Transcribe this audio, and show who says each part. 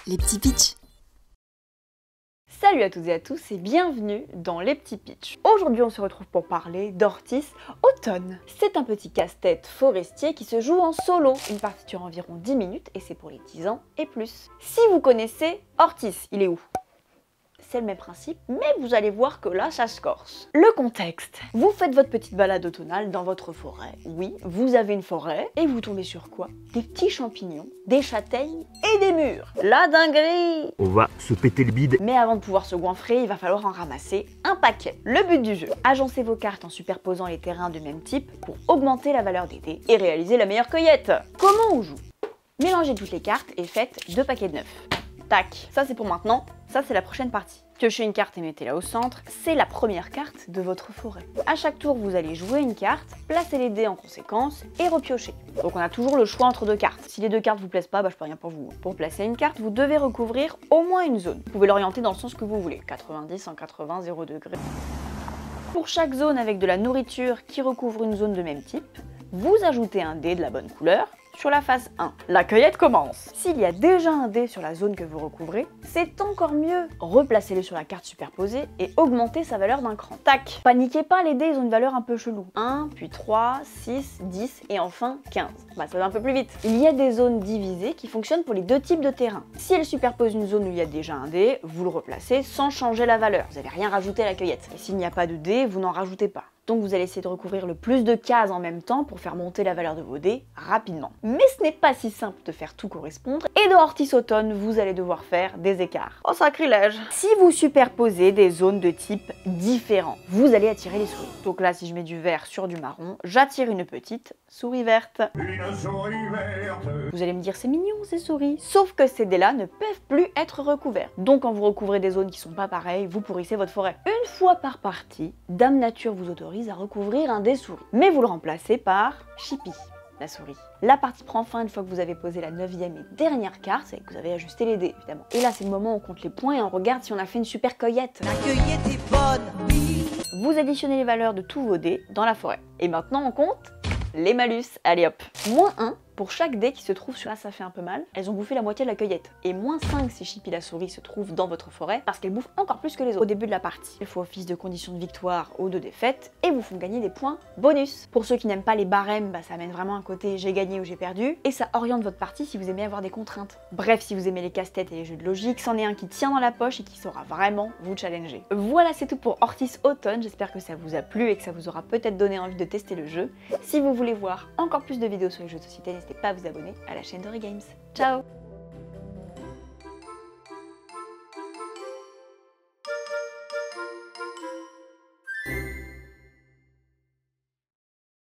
Speaker 1: les petits pitchs.
Speaker 2: Salut à toutes et à tous et bienvenue dans les petits pitchs. Aujourd'hui on se retrouve pour parler d'Ortis Automne. C'est un petit casse-tête forestier qui se joue en solo. Une partie dure environ 10 minutes et c'est pour les 10 ans et plus. Si vous connaissez Ortis, il est où ? C'est le même principe, mais vous allez voir que là, ça se corse. Le contexte. Vous faites votre petite balade automnale dans votre forêt. Oui, vous avez une forêt, et vous tombez sur quoi? Des petits champignons, des châtaignes et des mûres. La dinguerie!
Speaker 3: On va se péter le bide.
Speaker 2: Mais avant de pouvoir se goinfrer, il va falloir en ramasser un paquet. Le but du jeu, agencez vos cartes en superposant les terrains de même type pour augmenter la valeur des dés et réaliser la meilleure cueillette. Comment on joue? Mélangez toutes les cartes et faites 2 paquets de 9. Tac, ça c'est pour maintenant, ça c'est la prochaine partie. Piochez une carte et mettez-la au centre, c'est la première carte de votre forêt. À chaque tour, vous allez jouer une carte, placer les dés en conséquence et repiocher. Donc on a toujours le choix entre deux cartes. Si les deux cartes vous plaisent pas, je peux rien pour vous. Pour placer une carte, vous devez recouvrir au moins une zone. Vous pouvez l'orienter dans le sens que vous voulez, 90, 180, 0 degrés. Pour chaque zone avec de la nourriture qui recouvre une zone de même type, vous ajoutez un dé de la bonne couleur sur la phase 1. La cueillette commence. S'il y a déjà un dé sur la zone que vous recouvrez, c'est encore mieux. Replacez-le sur la carte superposée et augmentez sa valeur d'un cran. Tac! Paniquez pas, les dés ils ont une valeur un peu chelou. 1, puis 3, 6, 10 et enfin 15. Ça va un peu plus vite. Il y a des zones divisées qui fonctionnent pour les deux types de terrain. Si elles superposent une zone où il y a déjà un dé, vous le replacez sans changer la valeur. Vous n'allez rien rajouter à la cueillette. Et s'il n'y a pas de dé, vous n'en rajoutez pas. Donc vous allez essayer de recouvrir le plus de cases en même temps pour faire monter la valeur de vos dés rapidement. Mais ce n'est pas si simple de faire tout correspondre, et dans Ortis Automne, vous allez devoir faire des écarts. Oh sacrilège! Si vous superposez des zones de type différents, vous allez attirer les souris. Donc là, si je mets du vert sur du marron, j'attire une petite souris verte.
Speaker 3: Une souris verte.
Speaker 2: Vous allez me dire, c'est mignon ces souris. Sauf que ces dés-là ne peuvent plus être recouverts. Donc quand vous recouvrez des zones qui sont pas pareilles, vous pourrissez votre forêt. Une fois par partie, Dame Nature vous autorise à recouvrir un dé souris. Mais vous le remplacez par Chippy, la souris. La partie prend fin une fois que vous avez posé la 9e et dernière carte et que vous avez ajusté les dés, évidemment. Et là, c'est le moment où on compte les points et on regarde si on a fait une super cueillette.
Speaker 1: La cueillette est bonne, oui.
Speaker 2: Vous additionnez les valeurs de tous vos dés dans la forêt. Et maintenant, on compte les malus. Allez hop. -1 pour chaque dé qui se trouve sur là, ça fait un peu mal. Elles ont bouffé la moitié de la cueillette. Et -5 si Chippy la souris se trouve dans votre forêt parce qu'elle bouffe encore plus que les autres. Au début de la partie, il faut office de condition de victoire ou de défaite et vous font gagner des points bonus. Pour ceux qui n'aiment pas les barèmes, ça amène vraiment un côté j'ai gagné ou j'ai perdu et ça oriente votre partie si vous aimez avoir des contraintes. Bref, si vous aimez les casse-têtes et les jeux de logique, c'en est un qui tient dans la poche et qui saura vraiment vous challenger. Voilà, c'est tout pour Ortis Automne. J'espère que ça vous a plu et que ça vous aura peut-être donné envie de tester le jeu. Si vous voulez voir encore plus de vidéos sur les jeux de société, n'hésitez pas à vous abonner à la chaîne Dory Games. Ciao!